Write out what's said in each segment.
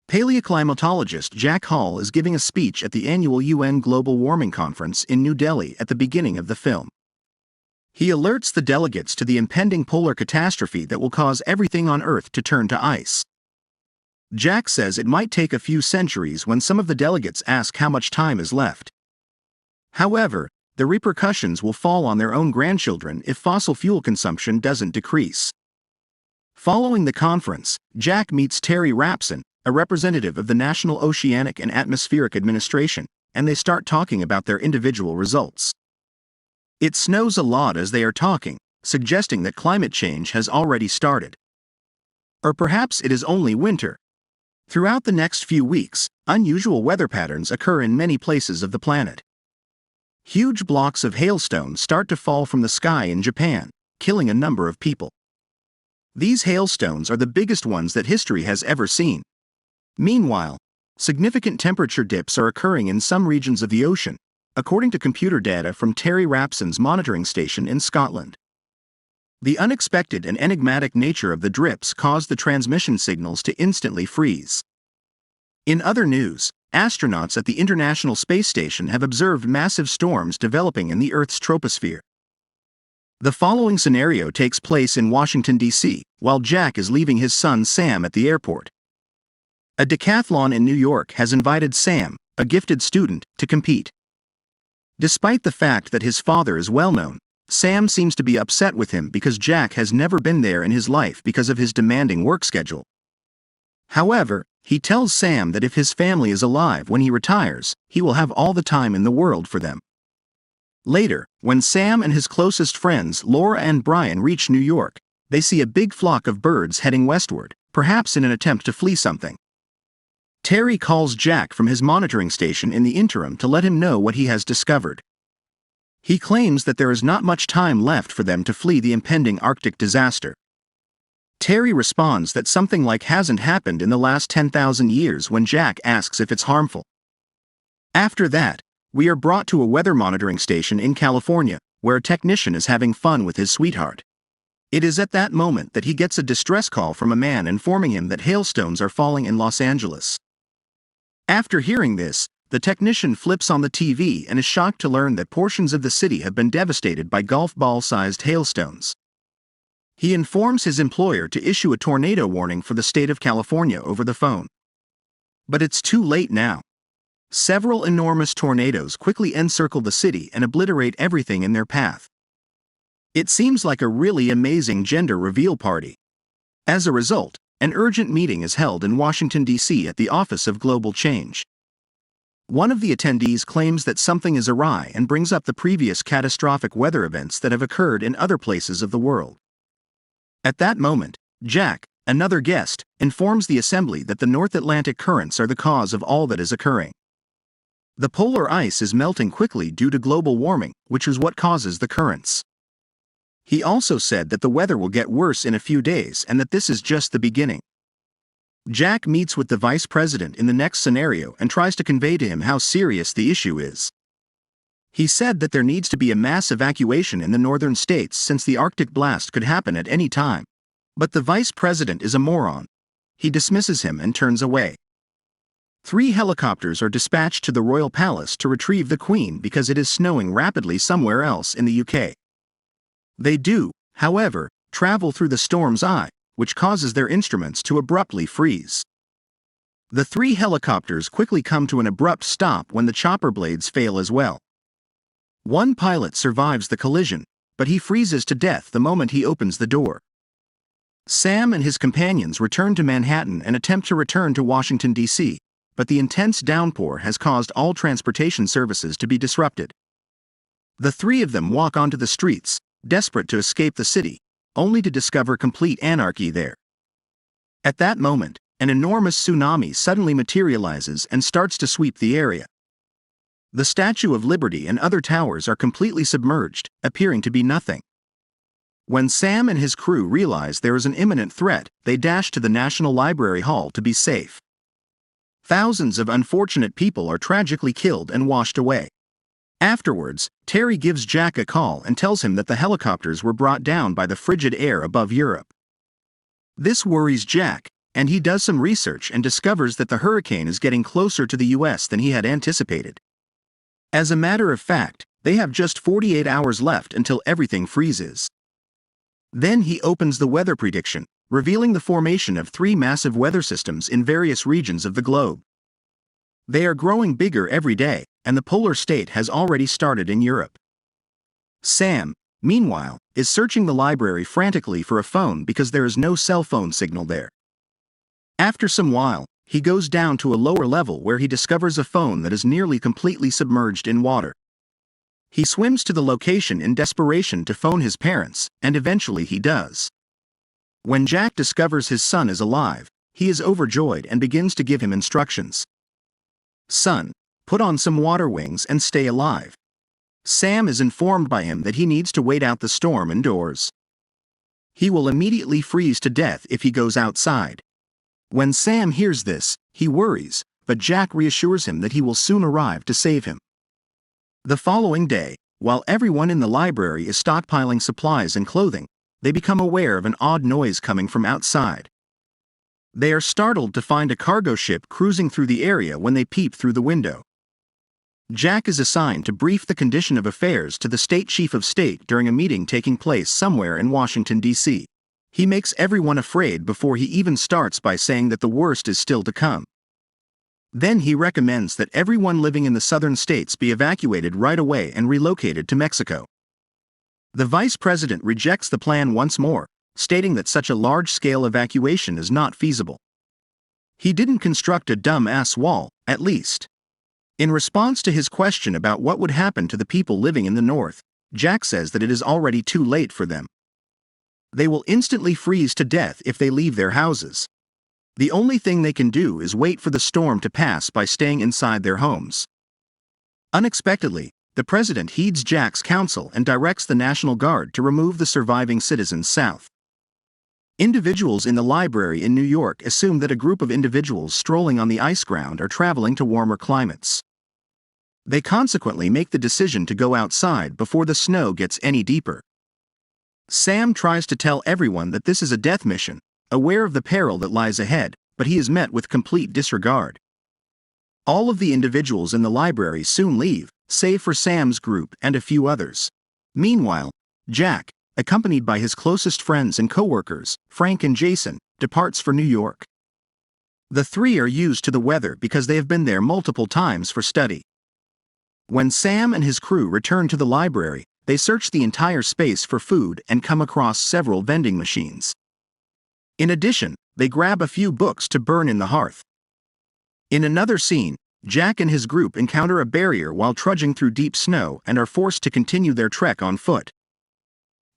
Paleoclimatologist Jack Hall is giving a speech at the annual UN Global Warming Conference in New Delhi at the beginning of the film. He alerts the delegates to the impending polar catastrophe that will cause everything on Earth to turn to ice. Jack says it might take a few centuries when some of the delegates ask how much time is left. However, the repercussions will fall on their own grandchildren if fossil fuel consumption doesn't decrease. Following the conference, Jack meets Terry Rapson, a representative of the National Oceanic and Atmospheric Administration, and they start talking about their individual results. It snows a lot as they are talking, suggesting that climate change has already started. Or perhaps it is only winter. Throughout the next few weeks, unusual weather patterns occur in many places of the planet. Huge blocks of hailstone start to fall from the sky in Japan, killing a number of people. These hailstones are the biggest ones that history has ever seen. Meanwhile, significant temperature dips are occurring in some regions of the ocean, according to computer data from Terry Rapson's monitoring station in Scotland. The unexpected and enigmatic nature of the drips caused the transmission signals to instantly freeze. In other news, astronauts at the International Space Station have observed massive storms developing in the Earth's troposphere. The following scenario takes place in Washington, D.C., while Jack is leaving his son Sam at the airport. A decathlon in New York has invited Sam, a gifted student, to compete. Despite the fact that his father is well known, Sam seems to be upset with him because Jack has never been there in his life because of his demanding work schedule. However, he tells Sam that if his family is alive when he retires, he will have all the time in the world for them. Later, when Sam and his closest friends Laura and Brian reach New York, they see a big flock of birds heading westward, perhaps in an attempt to flee something. Terry calls Jack from his monitoring station in the interim to let him know what he has discovered. He claims that there is not much time left for them to flee the impending Arctic disaster. Terry responds that something like hasn't happened in the last 10,000 years when Jack asks if it's harmful. After that, we are brought to a weather monitoring station in California, where a technician is having fun with his sweetheart. It is at that moment that he gets a distress call from a man informing him that hailstones are falling in Los Angeles. After hearing this, the technician flips on the TV and is shocked to learn that portions of the city have been devastated by golf ball-sized hailstones. He informs his employer to issue a tornado warning for the state of California over the phone. But it's too late now. Several enormous tornadoes quickly encircle the city and obliterate everything in their path. It seems like a really amazing gender reveal party. As a result, an urgent meeting is held in Washington, D.C. at the Office of Global Change. One of the attendees claims that something is awry and brings up the previous catastrophic weather events that have occurred in other places of the world. At that moment, Jack, another guest, informs the assembly that the North Atlantic currents are the cause of all that is occurring. The polar ice is melting quickly due to global warming, which is what causes the currents. He also said that the weather will get worse in a few days and that this is just the beginning. Jack meets with the vice president in the next scenario and tries to convey to him how serious the issue is. He said that there needs to be a mass evacuation in the northern states since the Arctic blast could happen at any time. But the vice president is a moron. He dismisses him and turns away. 3 helicopters are dispatched to the royal palace to retrieve the Queen because it is snowing rapidly somewhere else in the UK. They do, however, travel through the storm's eye, which causes their instruments to abruptly freeze. The 3 helicopters quickly come to an abrupt stop when the chopper blades fail as well. One pilot survives the collision, but he freezes to death the moment he opens the door. Sam and his companions return to Manhattan and attempt to return to Washington, D.C., but the intense downpour has caused all transportation services to be disrupted. The 3 of them walk onto the streets, desperate to escape the city, only to discover complete anarchy there. At that moment, an enormous tsunami suddenly materializes and starts to sweep the area. The Statue of Liberty and other towers are completely submerged, appearing to be nothing. When Sam and his crew realize there is an imminent threat, they dash to the National Library Hall to be safe. Thousands of unfortunate people are tragically killed and washed away. Afterwards, Terry gives Jack a call and tells him that the helicopters were brought down by the frigid air above Europe. This worries Jack, and he does some research and discovers that the hurricane is getting closer to the US than he had anticipated. As a matter of fact, they have just 48 hours left until everything freezes. Then he opens the weather prediction, revealing the formation of 3 massive weather systems in various regions of the globe. They are growing bigger every day, and the polar state has already started in Europe. Sam, meanwhile, is searching the library frantically for a phone because there is no cell phone signal there. After some while, he goes down to a lower level where he discovers a phone that is nearly completely submerged in water. He swims to the location in desperation to phone his parents, and eventually he does. When Jack discovers his son is alive, he is overjoyed and begins to give him instructions. Son, put on some water wings and stay alive. Sam is informed by him that he needs to wait out the storm indoors. He will immediately freeze to death if he goes outside. When Sam hears this, he worries, but Jack reassures him that he will soon arrive to save him. The following day, while everyone in the library is stockpiling supplies and clothing, they become aware of an odd noise coming from outside. They are startled to find a cargo ship cruising through the area when they peep through the window. Jack is assigned to brief the condition of affairs to the state chief of state during a meeting taking place somewhere in Washington, D.C. He makes everyone afraid before he even starts by saying that the worst is still to come. Then he recommends that everyone living in the southern states be evacuated right away and relocated to Mexico. The vice president rejects the plan once more, stating that such a large-scale evacuation is not feasible. He didn't construct a dumb-ass wall, at least. In response to his question about what would happen to the people living in the north, Jack says that it is already too late for them. They will instantly freeze to death if they leave their houses. The only thing they can do is wait for the storm to pass by staying inside their homes. Unexpectedly, the president heeds Jack's counsel and directs the National Guard to remove the surviving citizens south. Individuals in the library in New York assume that a group of individuals strolling on the ice ground are traveling to warmer climates. They consequently make the decision to go outside before the snow gets any deeper. Sam tries to tell everyone that this is a death mission, aware of the peril that lies ahead, but he is met with complete disregard. All of the individuals in the library soon leave, save for Sam's group and a few others. Meanwhile, Jack, accompanied by his closest friends and co-workers, Frank and Jason, departs for New York. The 3 are used to the weather because they have been there multiple times for study. When Sam and his crew return to the library, they search the entire space for food and come across several vending machines. In addition, they grab a few books to burn in the hearth. In another scene, Jack and his group encounter a barrier while trudging through deep snow and are forced to continue their trek on foot.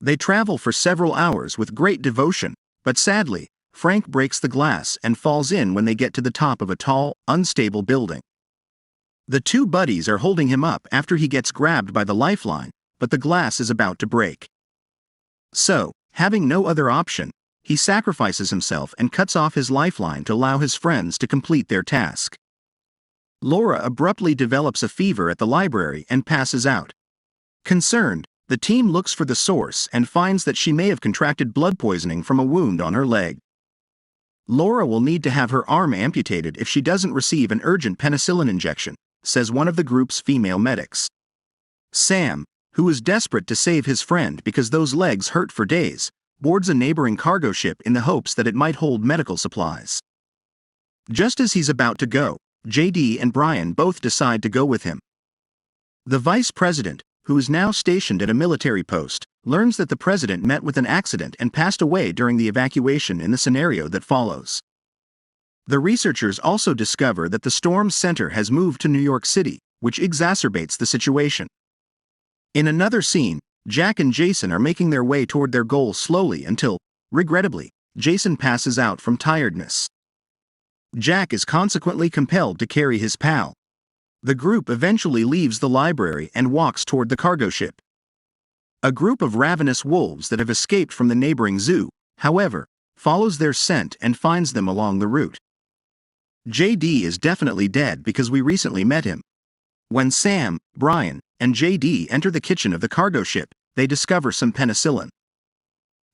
They travel for several hours with great devotion, but sadly, Frank breaks the glass and falls in when they get to the top of a tall, unstable building. The 2 buddies are holding him up after he gets grabbed by the lifeline, but the glass is about to break. So, having no other option, he sacrifices himself and cuts off his lifeline to allow his friends to complete their task. Laura abruptly develops a fever at the library and passes out. Concerned, the team looks for the source and finds that she may have contracted blood poisoning from a wound on her leg. Laura will need to have her arm amputated if she doesn't receive an urgent penicillin injection, says one of the group's female medics. Sam, who is desperate to save his friend because those legs hurt for days, boards a neighboring cargo ship in the hopes that it might hold medical supplies. Just as he's about to go, JD and Brian both decide to go with him. The vice president, who is now stationed at a military post, learns that the president met with an accident and passed away during the evacuation in the scenario that follows. The researchers also discover that the storm's center has moved to New York City, which exacerbates the situation. In another scene, Jack and Jason are making their way toward their goal slowly until, regrettably, Jason passes out from tiredness. Jack is consequently compelled to carry his pal. The group eventually leaves the library and walks toward the cargo ship. A group of ravenous wolves that have escaped from the neighboring zoo, however, follows their scent and finds them along the route. JD is definitely dead because we recently met him. When Sam, Brian, and JD enter the kitchen of the cargo ship, they discover some penicillin.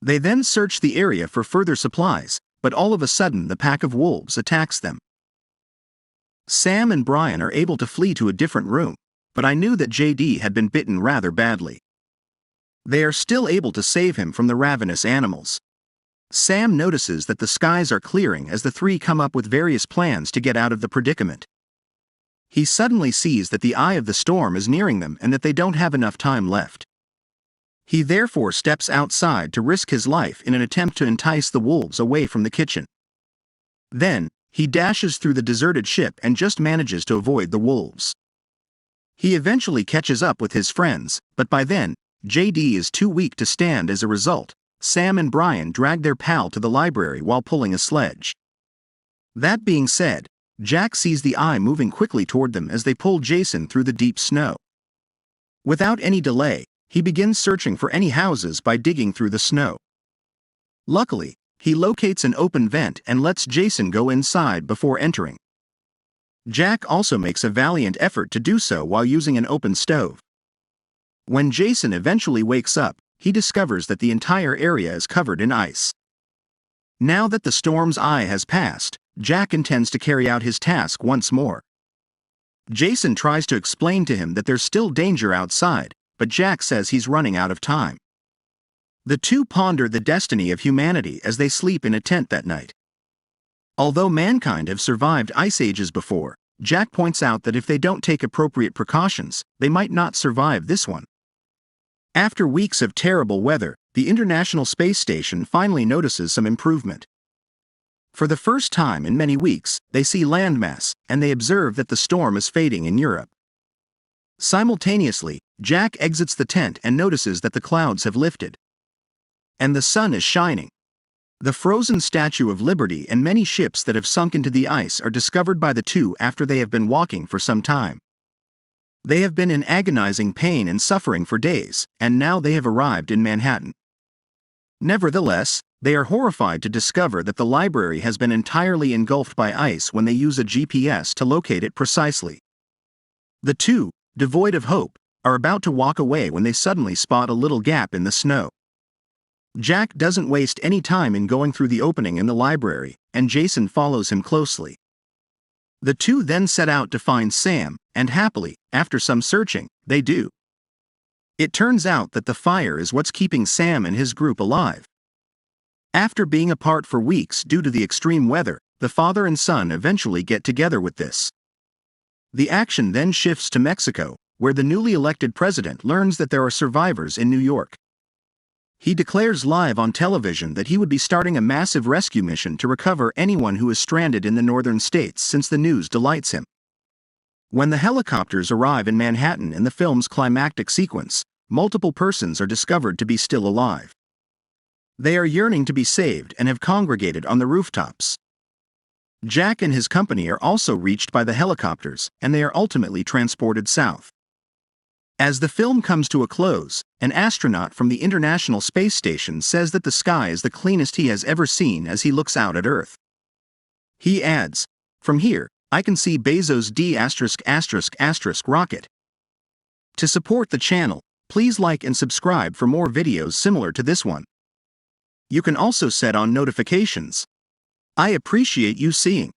They then search the area for further supplies, but all of a sudden the pack of wolves attacks them. Sam and Brian are able to flee to a different room, but I knew that JD had been bitten rather badly. They are still able to save him from the ravenous animals. Sam notices that the skies are clearing as the three come up with various plans to get out of the predicament. He suddenly sees that the eye of the storm is nearing them and that they don't have enough time left. He therefore steps outside to risk his life in an attempt to entice the wolves away from the kitchen. Then, he dashes through the deserted ship and just manages to avoid the wolves. He eventually catches up with his friends, but by then, JD is too weak to stand. As a result, Sam and Brian drag their pal to the library while pulling a sledge. That being said, Jack sees the eye moving quickly toward them as they pull Jason through the deep snow. Without any delay, he begins searching for any houses by digging through the snow. Luckily, he locates an open vent and lets Jason go inside before entering. Jack also makes a valiant effort to do so while using an open stove. When Jason eventually wakes up, he discovers that the entire area is covered in ice. Now that the storm's eye has passed, Jack intends to carry out his task once more. Jason tries to explain to him that there's still danger outside, but Jack says he's running out of time. The two ponder the destiny of humanity as they sleep in a tent that night. Although mankind have survived ice ages before, Jack points out that if they don't take appropriate precautions, they might not survive this one. After weeks of terrible weather, the International Space Station finally notices some improvement. For the first time in many weeks, they see landmass, and they observe that the storm is fading in Europe. Simultaneously, Jack exits the tent and notices that the clouds have lifted. And the sun is shining. The frozen Statue of Liberty and many ships that have sunk into the ice are discovered by the two after they have been walking for some time. They have been in agonizing pain and suffering for days, and now they have arrived in Manhattan. Nevertheless, they are horrified to discover that the library has been entirely engulfed by ice when they use a GPS to locate it precisely. The two, devoid of hope, are about to walk away when they suddenly spot a little gap in the snow. Jack doesn't waste any time in going through the opening in the library, and Jason follows him closely. The two then set out to find Sam, and happily, after some searching, they do. It turns out that the fire is what's keeping Sam and his group alive. After being apart for weeks due to the extreme weather, the father and son eventually get together with this. The action then shifts to Mexico, where the newly elected president learns that there are survivors in New York. He declares live on television that he would be starting a massive rescue mission to recover anyone who is stranded in the northern states, since the news delights him. When the helicopters arrive in Manhattan in the film's climactic sequence, multiple persons are discovered to be still alive. They are yearning to be saved and have congregated on the rooftops. Jack and his company are also reached by the helicopters, and they are ultimately transported south. As the film comes to a close, an astronaut from the International Space Station says that the sky is the cleanest he has ever seen as he looks out at Earth. He adds, "From here, I can see Bezos' D**** rocket." To support the channel, please like and subscribe for more videos similar to this one. You can also set on notifications. I appreciate you seeing.